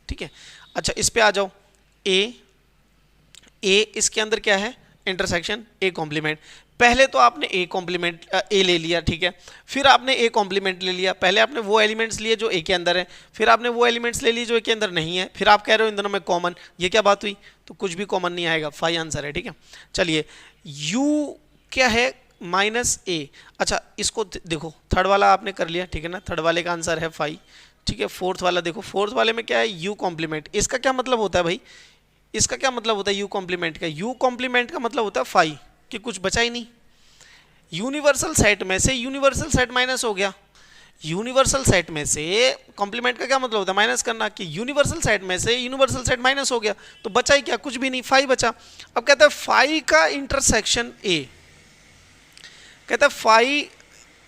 ठीक है। अच्छा, इस पे आ जाओ, a इसके अंदर क्या है, इंटरसेक्शन a कॉम्प्लीमेंट, पहले तो आपने a कॉम्प्लीमेंट a ले लिया, ठीक है, फिर आपने a कॉम्प्लीमेंट ले लिया, पहले आपने वो एलिमेंट्स लिए जो a के अंदर है, फिर आपने वो एलिमेंट्स ले लिए जो a के अंदर नहीं है, फिर आप कह रहे हो इन दोनों में कॉमन, ये क्या बात हुई, तो कुछ भी कॉमन नहीं आएगा, फाई आंसर है, ठीक है। चलिए u क्या है, माइनस ए। अच्छा, इसको देखो, थर्ड वाला आपने कर लिया, ठीक है ना, थर्ड वाले का आंसर है फाई, ठीक है। फोर्थ वाला देखो, फोर्थ वाले में क्या है, यू कॉम्प्लीमेंट, इसका क्या मतलब होता है भाई, इसका क्या मतलब होता है यू कॉम्प्लीमेंट का, यू कॉम्प्लीमेंट का मतलब होता है फाई, कि कुछ बचा ही नहीं, यूनिवर्सल सेट में से यूनिवर्सल सेट माइनस हो गया, यूनिवर्सल सेट में से कॉम्प्लीमेंट का क्या मतलब होता है, माइनस करना, कि यूनिवर्सल सेट में से यूनिवर्सल सेट माइनस हो गया, तो बचा ही क्या, कुछ भी नहीं, फाई बचा। अब कहता है फाई का इंटरसेक्शन ए, कहता है फाई,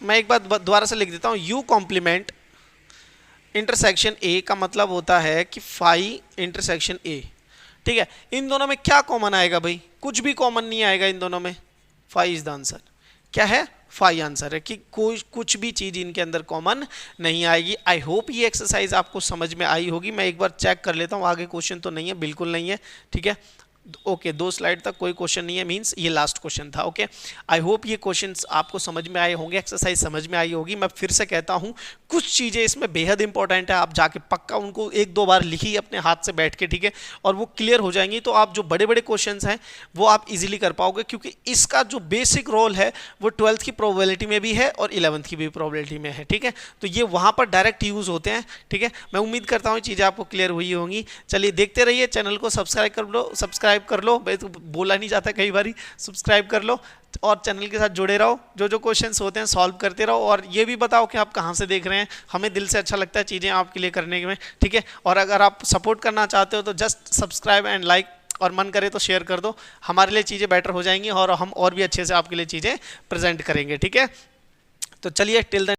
मैं एक बार दोबारा से लिख देता हूं, यू कॉम्प्लीमेंट इंटरसेक्शन ए का मतलब होता है कि फाई इंटरसेक्शन ए, ठीक है। इन दोनों में क्या कॉमन आएगा भाई, कुछ भी कॉमन नहीं आएगा इन दोनों में, फाई इज द आंसर, क्या है, फाई आंसर है, कि कोई कुछ भी चीज इनके अंदर कॉमन नहीं आएगी। आई होप ये एक्सरसाइज आपको समझ में आई होगी, मैं एक बार चेक कर लेता हूँ, आगे क्वेश्चन तो नहीं है, बिल्कुल नहीं है, ठीक है, ओके, 2 स्लाइड तक कोई क्वेश्चन नहीं है, मींस ये लास्ट क्वेश्चन था, ओके। आई होप ये क्वेश्चंस आपको समझ में आए होंगे, एक्सरसाइज समझ में आई होगी। मैं फिर से कहता हूँ, कुछ चीज़ें इसमें बेहद इंपॉर्टेंट है, आप जाके पक्का उनको एक दो बार लिखिए अपने हाथ से बैठ के, ठीक है, और वो क्लियर हो जाएंगी, तो आप जो बड़े बड़े क्वेश्चंस हैं वो आप इजीली कर पाओगे, क्योंकि इसका जो बेसिक रोल है वो 12th की प्रोबेबिलिटी में भी है और 11th की भी प्रोबेबिलिटी में है, ठीक है, तो ये वहाँ पर डायरेक्ट यूज़ होते हैं, ठीक है। मैं उम्मीद करता हूँ चीज़ें आपको क्लियर हुई होंगी। चलिए देखते रहिए, चैनल को सब्सक्राइब कर लो, मैं तो बोला नहीं जाता कई बार, सब्सक्राइब कर लो और चैनल के साथ जुड़े रहो, जो जो क्वेश्चंस होते हैं सॉल्व करते रहो, और ये भी बताओ कि आप कहाँ से देख रहे हैं, हमें दिल से अच्छा लगता है चीज़ें आपके लिए करने में, ठीक है। और अगर आप सपोर्ट करना चाहते हो तो जस्ट सब्सक्राइब एंड लाइक, और मन करे तो शेयर कर दो, हमारे लिए चीज़ें बेटर हो जाएंगी और हम और भी अच्छे से आपके लिए चीज़ें प्रेजेंट करेंगे, ठीक है। तो चलिए टिल देन